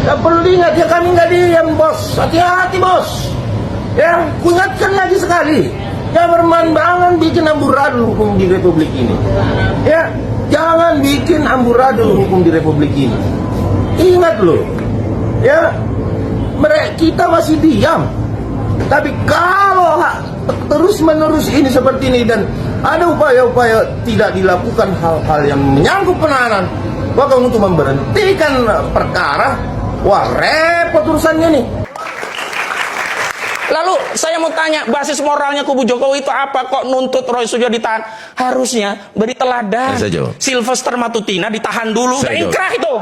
Dan perlu diingat ya, kami nggak diam bos, hati-hati bos. Ya, kuingatkan lagi sekali, ya jangan bikin amburadul hukum di Republik ini. Ya, jangan bikin amburadul hukum di Republik ini. Ingat loh, ya, kita masih diam. Tapi kalau terus-menerus ini seperti ini dan ada upaya-upaya tidak dilakukan hal-hal yang menyangkut penahanan, bahkan untuk memberhentikan perkara, wah repot urusannya nih. Lalu saya mau tanya, basis moralnya kubu Jokowi itu apa? Kok nuntut Roy Suryo ditahan? Harusnya beri teladan. Sylvester Matutina ditahan dulu, udah inkrah itu.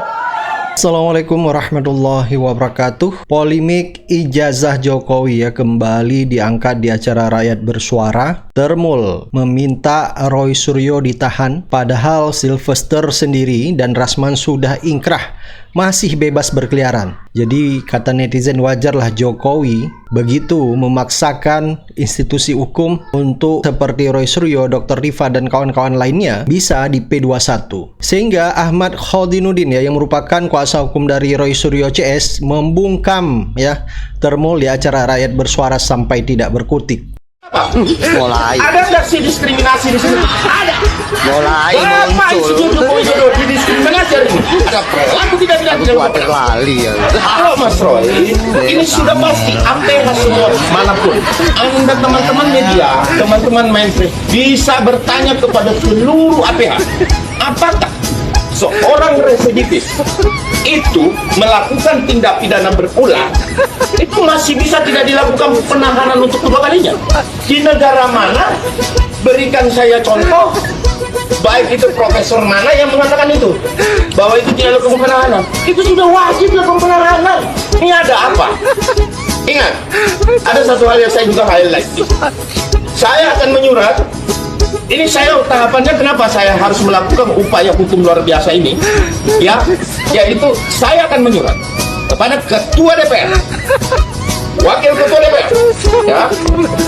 Assalamualaikum warahmatullahi wabarakatuh. Polemik ijazah Jokowi ya kembali diangkat di acara Rakyat Bersuara. Termul meminta Roy Suryo ditahan, padahal Sylvester sendiri dan Rasman sudah ingkrah, masih bebas berkeliaran. Jadi kata netizen, wajarlah Jokowi begitu memaksakan institusi hukum untuk seperti Roy Suryo, Dr. Rifa dan kawan-kawan lainnya bisa di P21. Sehingga Ahmad Khodinuddin ya yang merupakan kuasa hukum dari Roy Suryo CS membungkam ya termul di acara Rakyat Bersuara sampai tidak berkutik. Mulai. Ada nggak sih diskriminasi di sini? Ada. Mulai Bapak Institusi Jokowi Dodo didiskriminasi hari ini. Aku tidak khawatir lali ya. Halo Mas Roy, ini sudah pasti APH semua manapun. Anda teman-teman media, teman-teman mainstream bisa bertanya kepada seluruh APH, apakah seorang residivis itu melakukan tindak pidana berulang itu masih bisa tidak dilakukan penahanan untuk kedua kalinya? Di negara mana? Berikan saya contoh, baik itu profesor mana yang mengatakan itu bahwa itu tidak dilakukan penahanan. Itu sudah wajib dilakukan penahanan. Ini ada apa? Ingat, ada satu hal yang saya juga highlight. Saya akan menyurat. Ini saya tahapannya kenapa saya harus melakukan upaya hukum luar biasa ini, ya, yaitu saya akan menyurat kepada Ketua DPR, Wakil Ketua DPR, ya,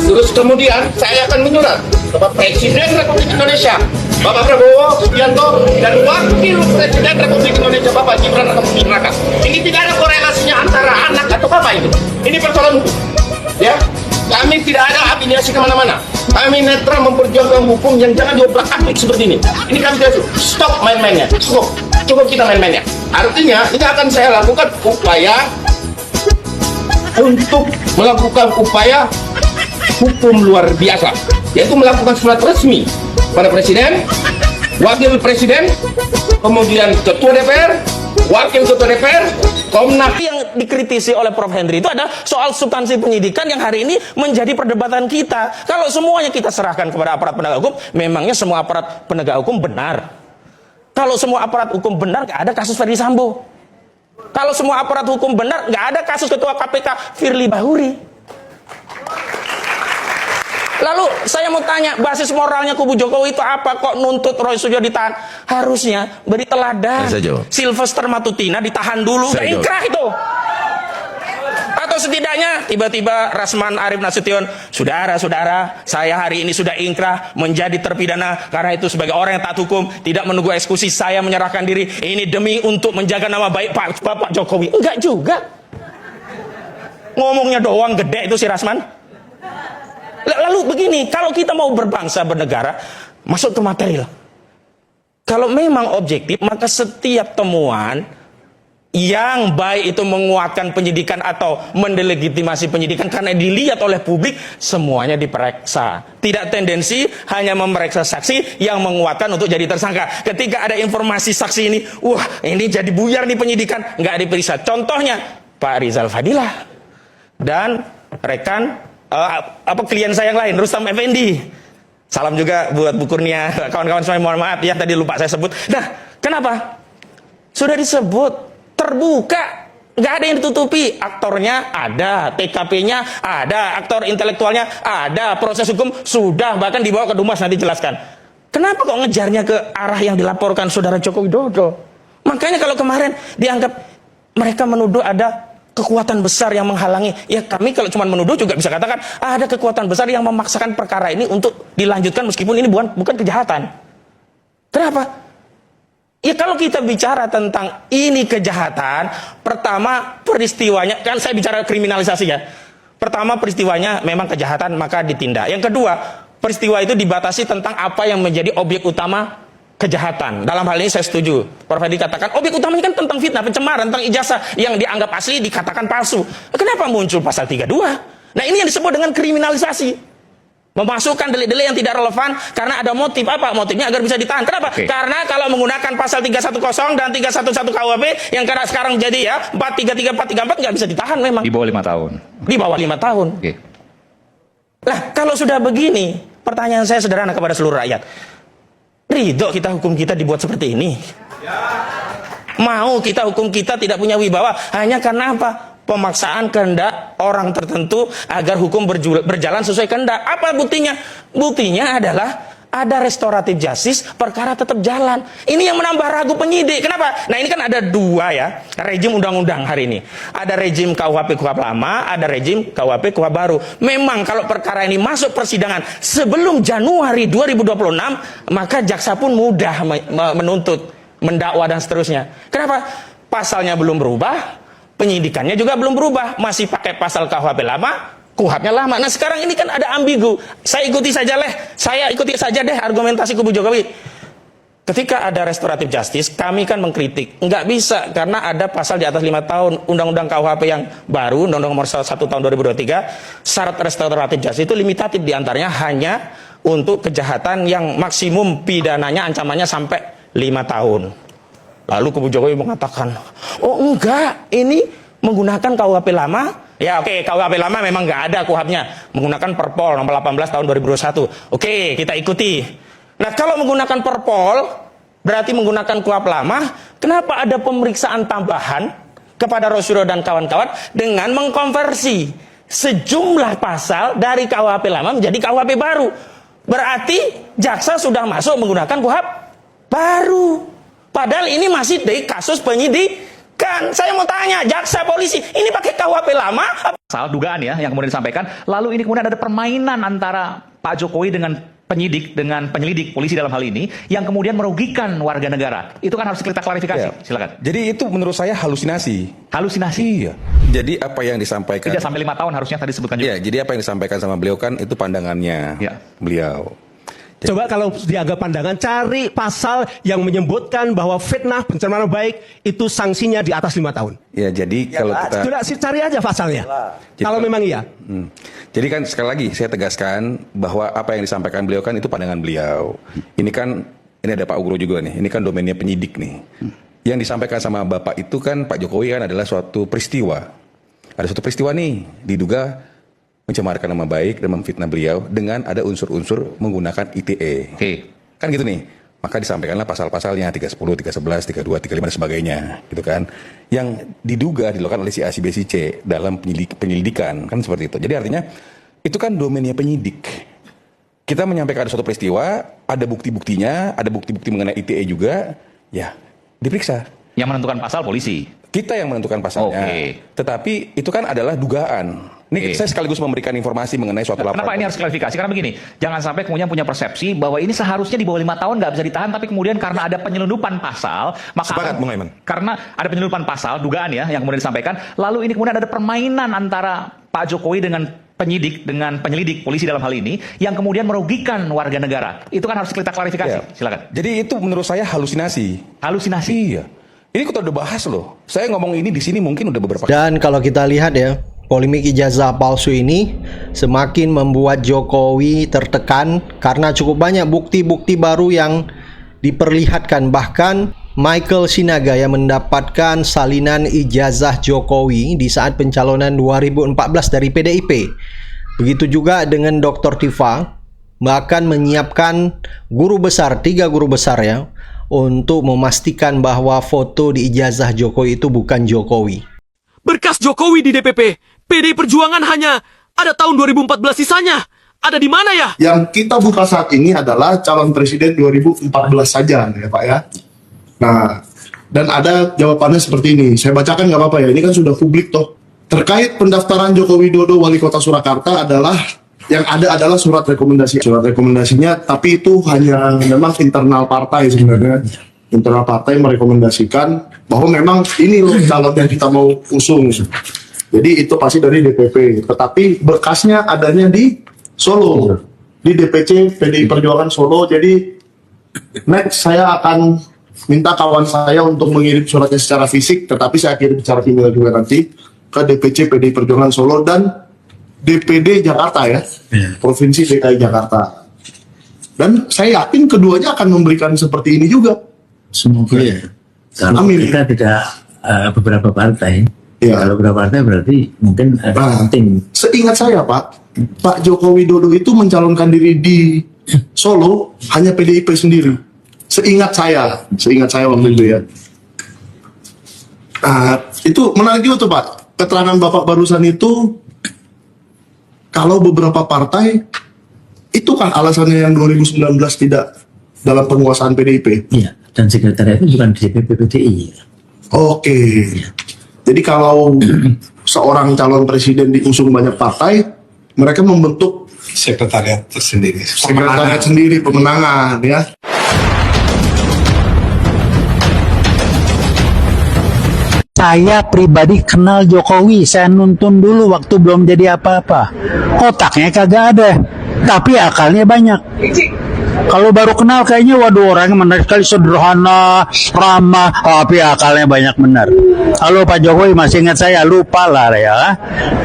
terus kemudian saya akan menyurat kepada Presiden Republik Indonesia, Bapak Prabowo Subianto, dan Wakil Presiden Republik Indonesia, Bapak Gibran Rakabuming Raka. Ini tidak ada korelasinya antara anak atau bapak itu. Ini persoalan hukum, ya. Kami tidak ada afiliasi kemana-mana. Kami netral memperjuangkan hukum yang jangan diobrak-abrik seperti ini. Ini kami tidak stop main-mainnya. Cukup kita main-mainnya. Artinya ini akan saya lakukan upaya untuk melakukan upaya hukum luar biasa, yaitu melakukan surat resmi pada Presiden, Wakil Presiden, kemudian Ketua DPR, Wakil Ketua DPR, Komnas. Yang dikritisi oleh Prof. Henry itu adalah soal substansi penyidikan yang hari ini menjadi perdebatan kita. Kalau semuanya kita serahkan kepada aparat penegak hukum, memangnya semua aparat penegak hukum benar? Kalau semua aparat hukum benar, nggak ada kasus Ferdi Sambo. Kalau semua aparat hukum benar, nggak ada kasus Ketua KPK Firly Bahuri. Lalu saya mau tanya, basis moralnya kubu Jokowi itu apa? Kok nuntut Roy Suryo ditahan? Harusnya beri teladan. Sylvester Matutina ditahan dulu, udah inkrah itu. Atau setidaknya tiba-tiba Rasman Arif Nasution, saudara-saudara, saya hari ini sudah inkrah menjadi terpidana karena itu sebagai orang yang taat hukum, tidak menunggu eksekusi, saya menyerahkan diri. Ini demi untuk menjaga nama baik Bapak Jokowi. Enggak juga. Ngomongnya doang gede itu si Rasman. Lalu begini, kalau kita mau berbangsa, bernegara, masuk ke material. Kalau memang objektif, maka setiap temuan yang baik itu menguatkan penyidikan atau mendelegitimasi penyidikan karena dilihat oleh publik, semuanya diperiksa. Tidak tendensi hanya memeriksa saksi yang menguatkan untuk jadi tersangka. Ketika ada informasi saksi ini, wah ini jadi buyar nih penyidikan, nggak diperiksa. Contohnya Pak Rizal Fadilah dan rekan klien saya yang lain, Rustam Effendi. Salam juga buat Bu Kurnia, kawan-kawan semua, mohon maaf ya tadi lupa saya sebut. Nah, kenapa? Sudah disebut, terbuka, nggak ada yang ditutupi. Aktornya ada, TKP-nya ada, aktor intelektualnya ada, proses hukum sudah bahkan dibawa ke Dumas, nanti jelaskan. Kenapa kok ngejarnya ke arah yang dilaporkan Saudara Joko Widodo? Makanya kalau kemarin dianggap mereka menuduh ada kekuatan besar yang menghalangi. Ya kami kalau cuma menuduh juga bisa katakan ada kekuatan besar yang memaksakan perkara ini untuk dilanjutkan meskipun ini bukan kejahatan. Kenapa? Ya kalau kita bicara tentang ini kejahatan, pertama peristiwanya, kan saya bicara kriminalisasi ya. Pertama peristiwanya memang kejahatan maka ditindak. Yang kedua, peristiwa itu dibatasi tentang apa yang menjadi objek utama kejahatan. Dalam hal ini saya setuju. Prof. Hadi katakan objek utamanya kan tentang fitnah, pencemaran, tentang ijazah yang dianggap asli dikatakan palsu. Kenapa muncul pasal 32? Nah ini yang disebut dengan kriminalisasi. Memasukkan delik-delik yang tidak relevan karena ada motif. Apa motifnya? Agar bisa ditahan. Kenapa? Karena kalau menggunakan pasal 310 dan 311 KUHP yang sekarang jadi ya 433 434 nggak bisa ditahan memang. Di bawah 5 tahun. Di bawah 5 tahun. Oke. Nah kalau sudah begini, pertanyaan saya sederhana kepada seluruh rakyat. Ridho kita hukum kita dibuat seperti ini? Mau kita hukum kita tidak punya wibawa hanya karena apa? Pemaksaan kehendak orang tertentu agar hukum berjalan sesuai kehendak. Apa buktinya? Buktinya adalah ada restoratif justice, perkara tetap jalan. Ini yang menambah ragu penyidik. Kenapa? Nah ini kan ada dua ya, rejim undang-undang hari ini. Ada rejim KUHP KUHP lama, ada rejim KUHP KUHP baru. Memang kalau perkara ini masuk persidangan sebelum Januari 2026, maka jaksa pun mudah menuntut, mendakwa dan seterusnya. Kenapa? Pasalnya belum berubah, penyidikannya juga belum berubah, masih pakai pasal KUHP lama, KUHP-nya lama. Nah sekarang ini kan ada ambigu. Saya ikuti saja deh argumentasi kubu Jokowi. Ketika ada restoratif justice, kami kan mengkritik, nggak bisa karena ada pasal di atas 5 tahun Undang-Undang KUHP yang baru, Undang-Undang Nomor 1 Tahun 2023, syarat restoratif justice itu limitatif, diantaranya hanya untuk kejahatan yang maksimum pidananya ancamannya sampai 5 tahun. Lalu kubu Jokowi mengatakan, oh enggak, ini menggunakan KUHP lama. Ya oke, KUHP lama memang nggak ada KUHP-nya. Menggunakan Perpol nomor 18 tahun 2021. Oke, kita ikuti. Nah kalau menggunakan Perpol, berarti menggunakan KUHP lama, kenapa ada pemeriksaan tambahan kepada Rosyuro dan kawan-kawan dengan mengkonversi sejumlah pasal dari KUHP lama menjadi KUHP baru? Berarti jaksa sudah masuk menggunakan KUHP baru. Padahal ini masih di kasus penyidikan. Saya mau tanya, jaksa polisi ini pakai KUHP lama? Pasal dugaan ya yang kemudian disampaikan. Lalu ini kemudian ada permainan antara Pak Jokowi dengan penyidik, dengan penyelidik polisi dalam hal ini yang kemudian merugikan warga negara. Itu kan harus kita klarifikasi. Ya. Silakan. Jadi itu menurut saya halusinasi. Halusinasi. Iya. Jadi apa yang disampaikan? Tidak sampai 5 tahun harusnya tadi disebutkan juga. Iya, jadi apa yang disampaikan sama beliau kan itu pandangannya beliau. Coba kalau dianggap pandangan, cari pasal yang menyebutkan bahwa fitnah pencemaran baik itu sanksinya di atas 5 tahun. Ya, jadi kalau kita Sudah cari aja pasalnya. Kalau memang iya. Jadi kan sekali lagi saya tegaskan bahwa apa yang disampaikan beliau kan itu pandangan beliau. Ini kan ini ada Pak Ugro juga nih. Ini kan domainnya penyidik nih. Yang disampaikan sama Bapak itu kan Pak Jokowi kan adalah suatu peristiwa. Ada suatu peristiwa nih diduga mencemarkan nama baik dan memfitnah beliau dengan ada unsur-unsur menggunakan ITE. Oke. Kan gitu nih. Maka disampaikanlah pasal-pasalnya 310, 311, 32, 35 dan sebagainya, gitu kan. Yang diduga dilakukan oleh si A, si B, si C dalam penyelidikan, kan seperti itu. Jadi artinya itu kan domainnya penyidik. Kita menyampaikan ada suatu peristiwa, ada bukti-buktinya, ada bukti-bukti mengenai ITE juga, ya diperiksa. Yang menentukan pasal polisi. Kita yang menentukan pasalnya. Tetapi itu kan adalah dugaan. Ini saya sekaligus memberikan informasi mengenai suatu laporan. Kenapa ini harus klarifikasi? Karena begini, jangan sampai kemudian punya persepsi bahwa ini seharusnya di bawah 5 tahun nggak bisa ditahan, tapi kemudian karena ada penyelundupan pasal, maka Sepakat, Bung Aiman. karena ada penyelundupan pasal, dugaan ya, yang kemudian disampaikan, lalu ini kemudian ada permainan antara Pak Jokowi dengan penyidik, dengan penyelidik polisi dalam hal ini, yang kemudian merugikan warga negara. Itu kan harus kita klarifikasi. Ya. Silakan. Jadi itu menurut saya halusinasi. Halusinasi. Iya. Ini kita udah bahas loh. Saya ngomong ini di sini mungkin udah beberapa kali. Dan kalau kita lihat ya, polemik ijazah palsu ini semakin membuat Jokowi tertekan karena cukup banyak bukti-bukti baru yang diperlihatkan. Bahkan Michael Sinaga yang mendapatkan salinan ijazah Jokowi di saat pencalonan 2014 dari PDIP. Begitu juga dengan Dr. Tifa, bahkan menyiapkan guru besar, 3 guru besar ya, untuk memastikan bahwa foto di ijazah Jokowi itu bukan Jokowi. Berkas Jokowi di DPP, PDI Perjuangan hanya ada tahun 2014 sisanya. Ada di mana ya? Yang kita buka saat ini adalah calon presiden 2014 saja ya Pak ya. Nah, dan ada jawabannya seperti ini. Saya bacakan nggak apa-apa ya, ini kan sudah publik toh. Terkait pendaftaran Joko Widodo Wali Kota Surakarta adalah yang ada adalah surat rekomendasi. Surat rekomendasinya, tapi itu hanya memang internal partai sebenarnya. internal partai merekomendasikan bahwa memang ini loh calon yang kita mau usung. Jadi itu pasti dari DPP, tetapi berkasnya adanya di Solo, di DPC PDI Perjuangan Solo. Jadi next saya akan minta kawan saya untuk mengirim suratnya secara fisik, tetapi saya kirim secara email juga nanti ke DPC PDI Perjuangan Solo dan DPD Jakarta ya, Provinsi DKI Jakarta. Dan saya yakin keduanya akan memberikan seperti ini juga. Semoga ya. Kalau Amin. kita tidak beberapa partai, Ya. kalau beberapa partai berarti mungkin ada penting. Seingat saya Pak Joko Widodo itu mencalonkan diri di Solo hanya PDIP sendiri. Seingat saya waktu itu ya. Itu menarik juga tuh Pak. Keterangan Bapak barusan itu, kalau beberapa partai itu kan alasannya yang 2019 tidak dalam penguasaan PDIP. Iya, dan sekretariat itu bukan di DPP PDI. Oke. Jadi kalau seorang calon presiden diusung banyak partai, mereka membentuk sekretariat tersendiri. sekretariat sendiri pemenangan ya. Saya pribadi kenal Jokowi, saya nonton dulu waktu belum jadi apa-apa. Otaknya kagak ada, tapi akalnya banyak. Kalau baru kenal kayaknya waduh orangnya menarik sekali, sederhana, ramah, tapi akalnya banyak benar. Halo Pak Jokowi, masih ingat saya? Lupa lah ya.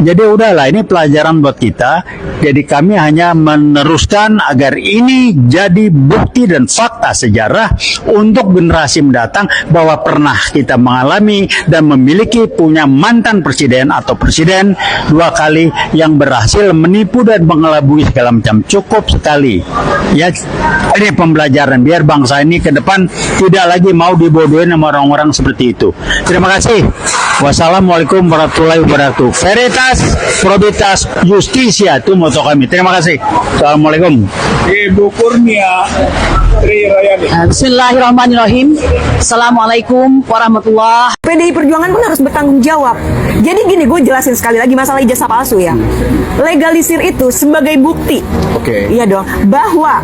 Jadi udahlah, ini pelajaran buat kita. Jadi kami hanya meneruskan agar ini jadi bukti dan fakta sejarah untuk generasi mendatang bahwa pernah kita mengalami dan memiliki punya mantan presiden atau presiden 2 kali yang berhasil menipu dan mengelabui segala macam. Cukup sekali. Ya, ini pembelajaran biar bangsa ini ke depan tidak lagi mau dibodohin sama orang-orang seperti itu. Terima kasih. Wassalamualaikum warahmatullahi wabarakatuh. Veritas, probitas, justisia itu moto kami. Terima kasih. Assalamualaikum. Ibu Kurnia Tri Rayani. Bismillahirrahmanirrahim. Assalamualaikum warahmatullahi. PDI Perjuangan pun harus bertanggung jawab. Jadi gini, gue jelasin sekali lagi masalah ijazah palsu ya. Legalisir itu sebagai bukti. Oke. Iya dong, bahwa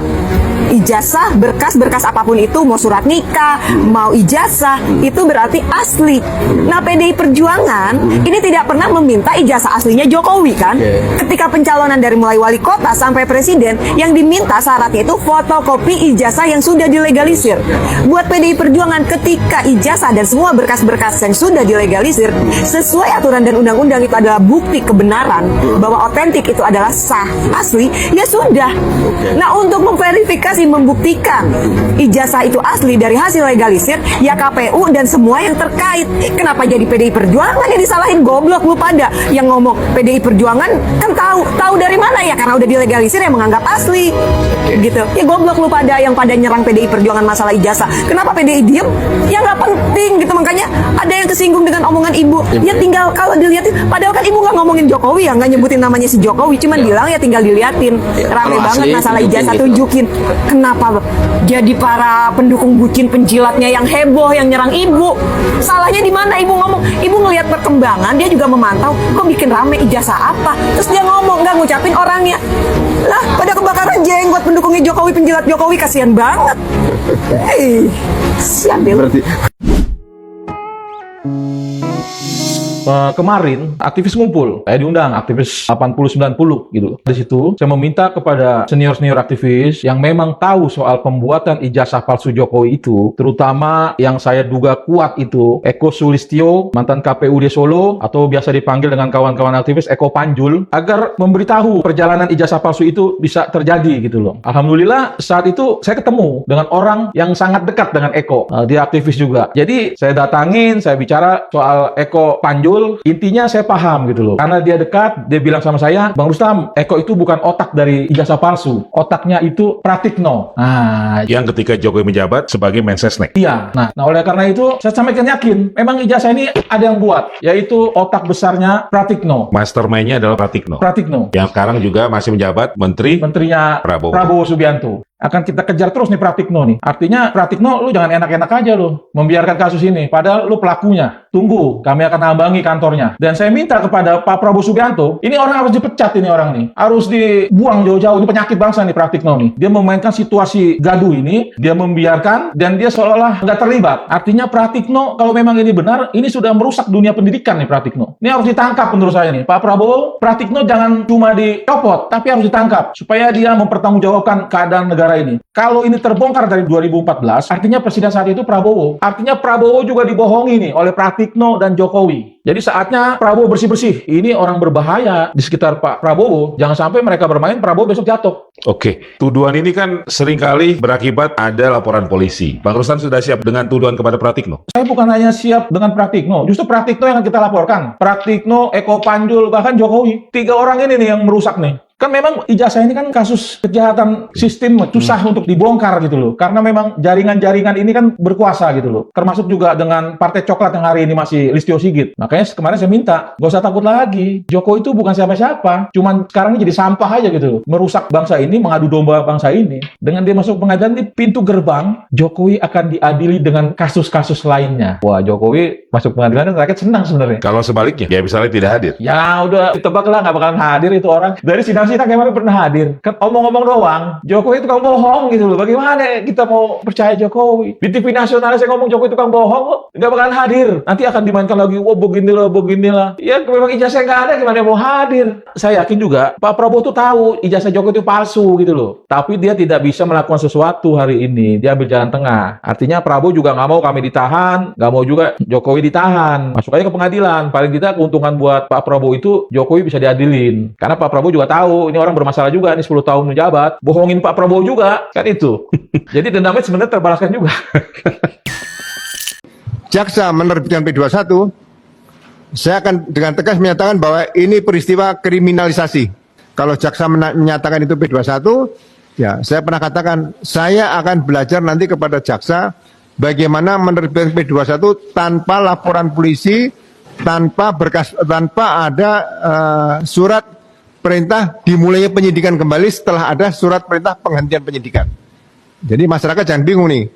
ijazah, berkas apapun itu, mau surat nikah, mau ijazah, itu berarti asli. Nah, PDI Perjuangan ini tidak pernah meminta ijazah aslinya Jokowi kan? Ketika pencalonan dari mulai wali kota sampai presiden, yang diminta syaratnya itu fotokopi ijazah yang sudah dilegalisir. Buat PDI Perjuangan, ketika ijazah dan semua berkas-berkas yang sudah dilegalisir sesuai aturan dan undang-undang itu adalah bukti kebenaran bahwa otentik itu adalah sah, asli, ya sudah. Nah, untuk memverifikasi, membuktikan ijazah itu asli dari hasil legalisir, ya KPU dan semua yang terkait. Kenapa jadi PDI Perjuangan yang disalahin? Goblok lu pada yang ngomong PDI Perjuangan kan tahu dari mana ya, karena udah dilegalisir yang menganggap asli gitu. Ya goblok lu pada yang pada nyerang PDI Perjuangan masalah ijazah. Kenapa PDI diem? Ya nggak penting gitu. Makanya ada yang kesinggung dengan omongan ibu. Ya tinggal kalau dilihatin, padahal kan ibu nggak ngomongin Jokowi ya, nggak nyebutin namanya si Jokowi, cuman bilang ya tinggal diliatin. Rame banget masalah ijazah, tunjukin. Kenapa jadi para pendukung bucin penjilatnya yang heboh, yang nyerang ibu? Salahnya di mana ibu ngomong? Ibu ngelihat perkembangan, dia juga memantau. Kok bikin rame ijazah apa? Terus dia ngomong, nggak ngucapin orangnya. Lah, pada kebakaran jenggot pendukungnya Jokowi, penjilat Jokowi, kasihan banget. Siap deh. Kemarin aktivis ngumpul, saya diundang aktivis 80-90 gitu. Di situ saya meminta kepada senior-senior aktivis yang memang tahu soal pembuatan ijazah palsu Jokowi itu, terutama yang saya duga kuat itu Eko Sulistyo, mantan KPUD Solo, atau biasa dipanggil dengan kawan-kawan aktivis Eko Panjul, agar memberitahu perjalanan ijazah palsu itu bisa terjadi gitu loh. Alhamdulillah saat itu saya ketemu dengan orang yang sangat dekat dengan Eko, dia aktivis juga. Jadi saya datangin, saya bicara soal Eko Panjul. Intinya saya paham gitu loh. Karena dia dekat, dia bilang sama saya, Bang Rustam, Eko itu bukan otak dari ijazah palsu. Otaknya itu Pratikno. Nah, yang ketika Jokowi menjabat sebagai Mensesnek. iya. Nah, oleh karena itu saya sampaikan yakin, memang ijazah ini ada yang buat, yaitu otak besarnya Pratikno. Mastermind-nya adalah Pratikno. Pratikno. Yang sekarang juga masih menjabat menterinya Prabowo Subianto. Akan kita kejar terus nih Pratikno nih. Artinya Pratikno, lu jangan enak-enak aja lu membiarkan kasus ini. Padahal lu pelakunya. tunggu, kami akan hambangi kantornya. Dan saya minta kepada Pak Prabowo Subianto, ini orang harus dipecat, ini orang nih. Harus dibuang jauh-jauh, ini penyakit bangsa nih Pratikno nih. Dia memainkan situasi gaduh ini, dia membiarkan, dan dia seolah-olah nggak terlibat. Artinya Pratikno, kalau memang ini benar, ini sudah merusak dunia pendidikan nih Pratikno. Ini harus ditangkap menurut saya nih. Pak Prabowo, Pratikno jangan cuma dicopot, tapi harus ditangkap. Supaya dia mempertanggungjawabkan keadaan negara ini. Kalau ini terbongkar dari 2014, artinya presiden saat itu Prabowo. Artinya Prabowo juga dibohongi nih oleh Pratikno dan Jokowi. Jadi saatnya Prabowo bersih-bersih. Ini orang berbahaya di sekitar Pak Prabowo. Jangan sampai mereka bermain, Prabowo besok jatuh. Oke, tuduhan ini kan seringkali berakibat ada laporan polisi. Bang Rustan sudah siap dengan tuduhan kepada Pratikno? Saya bukan hanya siap dengan Pratikno, justru Pratikno yang kita laporkan. Pratikno, Eko Panjul, bahkan Jokowi. 3 orang ini nih yang merusak nih. Kan memang ijazah ini kan kasus kejahatan sistem susah untuk dibongkar gitu loh. Karena memang jaringan-jaringan ini kan berkuasa gitu loh. Termasuk juga dengan Partai Coklat yang hari ini masih Listio Sigit. Makanya kemarin saya minta, gak usah takut lagi. Jokowi itu bukan siapa-siapa. Cuman sekarang ini jadi sampah aja gitu loh. Merusak bangsa ini, mengadu domba bangsa ini. Dengan dia masuk pengadilan di pintu gerbang, Jokowi akan diadili dengan kasus-kasus lainnya. Wah, Jokowi masuk pengadilan rakyat senang sebenarnya. Kalau sebaliknya, ya misalnya tidak hadir. Ya udah, ditebak lah nggak bakalan hadir itu orang. Dari sidang kita kemarin pernah hadir. Kan omong-omong doang. Jokowi tukang bohong gitu loh. Bagaimana kita mau percaya Jokowi? Di TV nasional saya ngomong Jokowi tukang bohong kok. Nggak bakalan hadir. Nanti akan dimainkan lagi. Wah beginilah. Ya memang ijazah nggak ada. Gimana mau hadir? Saya yakin juga Pak Prabowo tuh tahu ijazah Jokowi itu palsu gitu loh. Tapi dia tidak bisa melakukan sesuatu hari ini. Dia ambil jalan tengah. Artinya Prabowo juga nggak mau kami ditahan. Nggak mau juga Jokowi ditahan. Masuk aja ke pengadilan. Paling tidak keuntungan buat Pak Prabowo itu Jokowi bisa diadilin. Karena Pak Prabowo juga tahu ini orang bermasalah juga nih 10 tahun menjabat. Bohongin Pak Prabowo juga, kan itu. Jadi dendamnya sebenarnya terbalaskan juga. Jaksa menerbitkan P21, saya akan dengan tegas menyatakan bahwa ini peristiwa kriminalisasi. Kalau jaksa menyatakan itu P21, ya saya pernah katakan, saya akan belajar nanti kepada jaksa bagaimana menerbitkan P21 tanpa laporan polisi, tanpa berkas, tanpa ada surat perintah dimulainya penyidikan kembali setelah ada surat perintah penghentian penyidikan. Jadi masyarakat jangan bingung nih.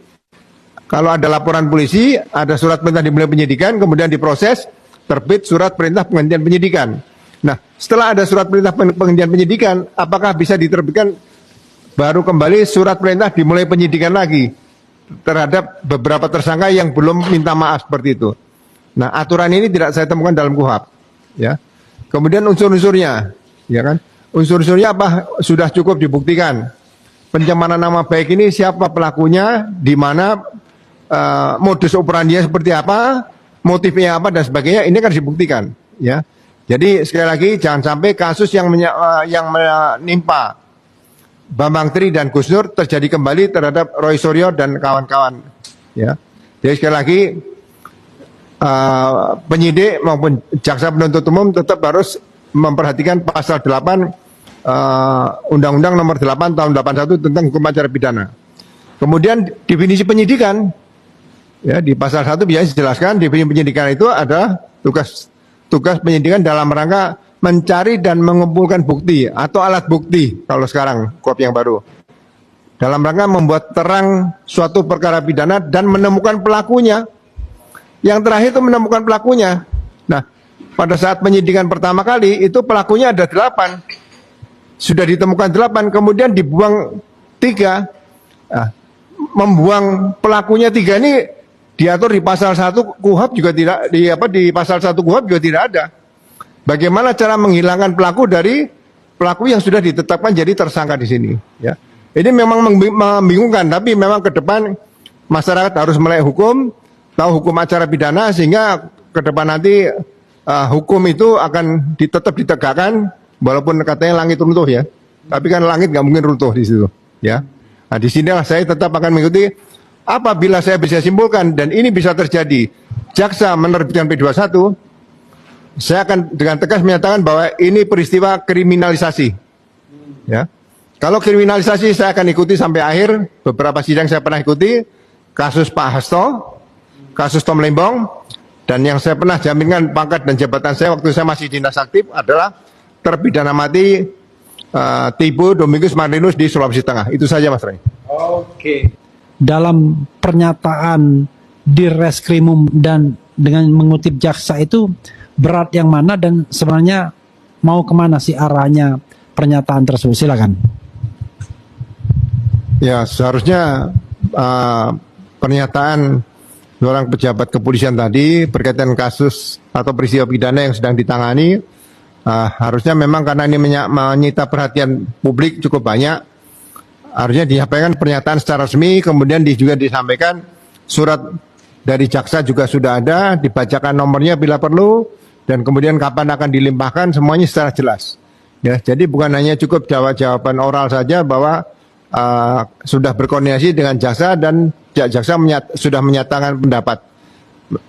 Kalau ada laporan polisi, ada surat perintah dimulai penyidikan, kemudian diproses, terbit surat perintah penghentian penyidikan. Nah, setelah ada surat perintah penghentian penyidikan, apakah bisa diterbitkan baru kembali surat perintah dimulai penyidikan lagi terhadap beberapa tersangka yang belum minta maaf seperti itu. Nah, aturan ini tidak saya temukan dalam KUHP. Ya. Kemudian unsur-unsurnya. Ya kan, unsur-unsurnya apa sudah cukup dibuktikan. Pencemaran nama baik ini siapa pelakunya, di mana modus operandinya seperti apa, motifnya apa dan sebagainya, ini kan dibuktikan. Ya, jadi sekali lagi jangan sampai kasus yang menimpa Bambang Tri dan Gus Nur terjadi kembali terhadap Roy Suryo dan kawan-kawan. Ya, jadi sekali lagi penyidik maupun jaksa penuntut umum tetap harus memperhatikan pasal 8 Undang-Undang nomor 8 tahun 81 tentang hukum acara pidana. Kemudian definisi penyidikan, ya di pasal 1 biasanya dijelaskan definisi penyidikan itu adalah tugas penyidikan dalam rangka mencari dan mengumpulkan bukti atau alat bukti kalau sekarang KUHP yang baru. Dalam rangka membuat terang suatu perkara pidana dan menemukan pelakunya. Yang terakhir itu menemukan pelakunya. Nah, pada saat penyidikan pertama kali itu pelakunya ada 8, sudah ditemukan 8, kemudian dibuang 3. Nah, membuang pelakunya 3 ini diatur di pasal 1 KUHP juga tidak di pasal 1 KUHP juga tidak ada. Bagaimana cara menghilangkan pelaku dari pelaku yang sudah ditetapkan jadi tersangka di sini? Ya, ini memang membingungkan, tapi memang ke depan masyarakat harus melek hukum, tahu hukum acara pidana sehingga ke depan nanti hukum itu akan tetap ditegakkan walaupun katanya langit runtuh ya, tapi kan langit nggak mungkin runtuh di situ ya. Nah di sinilah saya tetap akan mengikuti apabila saya bisa simpulkan dan ini bisa terjadi jaksa menerbitkan P21, saya akan dengan tegas menyatakan bahwa ini peristiwa kriminalisasi ya. Kalau kriminalisasi saya akan ikuti sampai akhir. Beberapa sidang saya pernah ikuti, kasus Pak Hasto, kasus Tom Lembong. Dan yang saya pernah jaminkan pangkat dan jabatan saya waktu saya masih dinas aktif adalah terpidana mati Tibo Domingus Marlinus di Sulawesi Tengah. Itu saja Mas Ray. Oke. Dalam pernyataan di Reskrimum dan dengan mengutip jaksa itu berat yang mana dan sebenarnya mau kemana sih arahnya pernyataan tersebut? Silakan. Ya, seharusnya pernyataan seorang pejabat kepolisian tadi berkaitan kasus atau peristiwa pidana yang sedang ditangani, harusnya memang karena ini menyita perhatian publik cukup banyak, harusnya disampaikan pernyataan secara resmi, kemudian juga disampaikan surat dari jaksa juga sudah ada, dibacakan nomornya bila perlu, dan kemudian kapan akan dilimpahkan, semuanya secara jelas. Ya, jadi bukan hanya cukup jawaban oral saja bahwa sudah berkoordinasi dengan jaksa dan jaksa sudah menyatakan pendapat.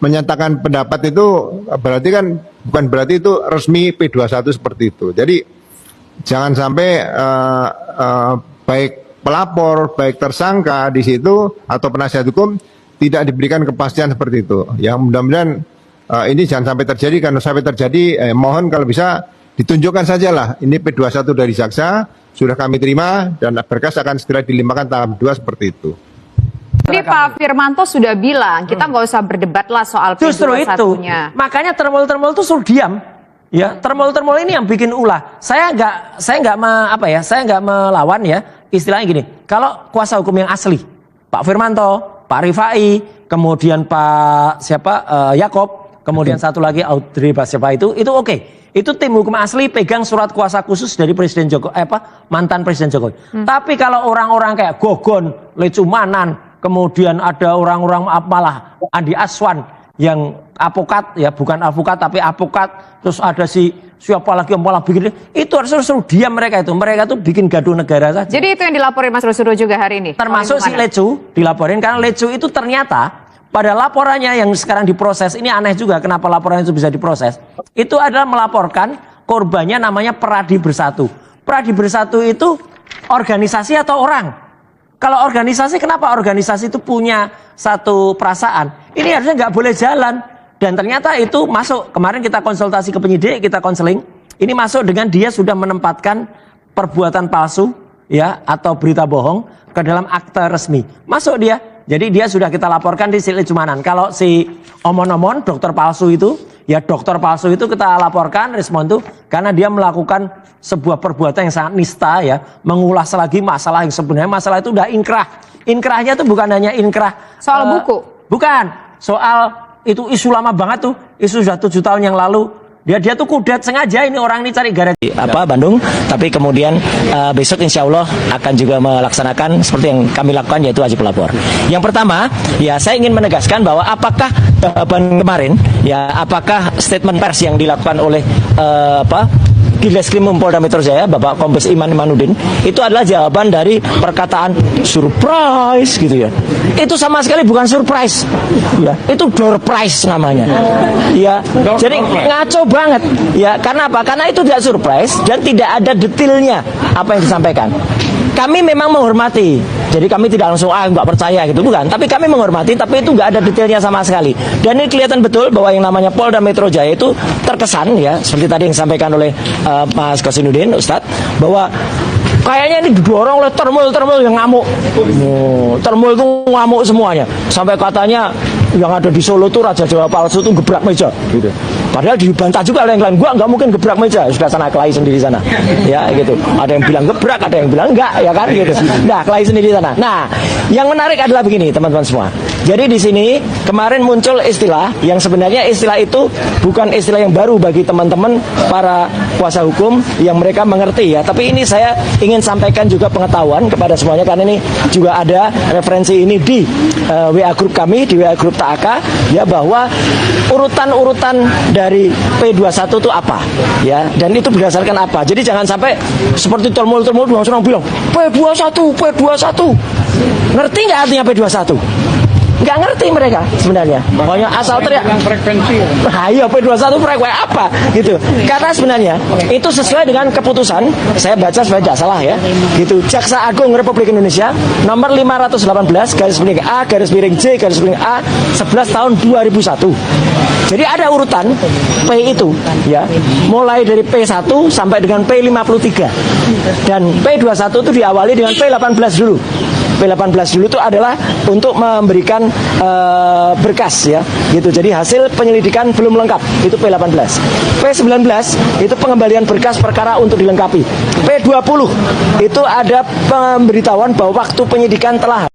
Menyatakan pendapat itu berarti kan bukan berarti itu resmi P21 seperti itu. Jadi jangan sampai baik pelapor, baik tersangka di situ atau penasihat hukum tidak diberikan kepastian seperti itu. Ya, mudah-mudahan ini jangan sampai terjadi. Karena sampai terjadi, mohon kalau bisa ditunjukkan sajalah ini P21 dari jaksa sudah kami terima dan berkas akan segera dilimpahkan tahap 2 seperti itu. Jadi Pak Firmanto sudah bilang kita nggak usah berdebat lah soal Justru itu, makanya termol-termol itu suruh diam. Ya, termol-termol ini yang bikin ulah. Saya nggak melawan ya. Istilahnya gini, kalau kuasa hukum yang asli, Pak Firmanto, Pak Rifai, kemudian Pak Yakob, kemudian satu lagi Audrey siapa itu oke. Itu tim hukum asli pegang surat kuasa khusus dari Presiden Jokowi, mantan Presiden Jokowi. Tapi kalau orang-orang kayak Gogon, Lecumanan, kemudian ada orang-orang malah Andi Aswan yang avokat, ya bukan avokat tapi avokat, terus ada siapa lagi yang malah bikin, itu harus suruh diam mereka itu bikin gaduh negara saja. Jadi itu yang dilaporin Mas Rusuro juga hari ini? Termasuk si Lecu dilaporin, karena Lecu itu ternyata pada laporannya yang sekarang diproses, ini aneh juga kenapa laporannya itu bisa diproses, itu adalah melaporkan korbannya namanya Peradi Bersatu. Peradi Bersatu itu organisasi atau orang? Kalau organisasi, kenapa organisasi itu punya satu perasaan? Ini harusnya nggak boleh jalan. Dan ternyata itu masuk, kemarin kita konsultasi ke penyidik, kita konseling, ini masuk dengan dia sudah menempatkan perbuatan palsu ya atau berita bohong ke dalam akte resmi. Masuk dia. Jadi dia sudah kita laporkan di Sili Cumanan. Kalau si omon-omon dokter palsu itu, ya dokter palsu itu kita laporkan respon itu karena dia melakukan sebuah perbuatan yang sangat nista ya, mengulas lagi masalah yang sebenarnya masalah itu udah inkrah. Inkrahnya itu bukan hanya inkrah soal buku. Bukan, soal itu isu lama banget tuh, isu sudah 7 tahun yang lalu. Dia tuh kudet sengaja ini orang ini cari gara Bandung, tapi kemudian besok insya Allah akan juga melaksanakan seperti yang kami lakukan, yaitu wajib lapor. Yang pertama, ya saya ingin menegaskan bahwa apakah jawaban kemarin, ya apakah statement pers yang dilakukan oleh Direskrim Polda Metro Jaya, Bapak Kombes Iman Imanuddin, itu adalah jawaban dari perkataan surprise gitu ya. Itu sama sekali bukan surprise, ya. Itu door prize namanya, ya. Jadi ngaco banget, ya. Karena apa? Karena itu tidak surprise dan tidak ada detailnya apa yang disampaikan. Kami memang menghormati, jadi kami tidak langsung nggak percaya gitu, bukan. Tapi kami menghormati, tapi itu nggak ada detailnya sama sekali. Dan ini kelihatan betul bahwa yang namanya Polda Metro Jaya itu terkesan ya, seperti tadi yang disampaikan oleh Mas Kosinuddin, Ustadz, bahwa kayaknya ini didorong oleh termul yang ngamuk. Termul itu ngamuk semuanya. Sampai katanya yang ada di Solo tuh Raja Jawa palsu tuh gebrak meja gitu. Padahal dibantah juga oleh yang lain, gua nggak mungkin gebrak meja, sudah sana kelahi sendiri sana. Ya gitu. Ada yang bilang gebrak, ada yang bilang enggak, ya kan gitu. Nah, kelahi sendiri sana. Nah, yang menarik adalah begini, teman-teman semua. Jadi di sini kemarin muncul istilah yang sebenarnya istilah itu bukan istilah yang baru bagi teman-teman para kuasa hukum yang mereka mengerti ya. Tapi ini saya ingin sampaikan juga pengetahuan kepada semuanya, karena ini juga ada referensi ini di WA grup kami, di WA grup TAK ya, bahwa urutan-urutan dari P21 itu apa ya, dan itu berdasarkan apa. Jadi jangan sampai seperti termul-termul orang bilang P21 ngerti nggak artinya P21? Nggak ngerti mereka sebenarnya. Pokoknya asal teriak frekuensi. Ayo P21 frekuensi apa gitu. Karena sebenarnya itu sesuai dengan keputusan, saya baca supaya tidak salah ya. Gitu. Jaksa Agung Republik Indonesia nomor 518 /A/J/A 11 tahun 2001. Jadi ada urutan P itu ya, mulai dari P1 sampai dengan P53. Dan P21 itu diawali dengan P18 dulu. P18 dulu itu adalah untuk memberikan berkas ya, gitu. Jadi hasil penyelidikan belum lengkap, itu P18. P19 itu pengembalian berkas perkara untuk dilengkapi. P20 itu ada pemberitahuan bahwa waktu penyidikan telah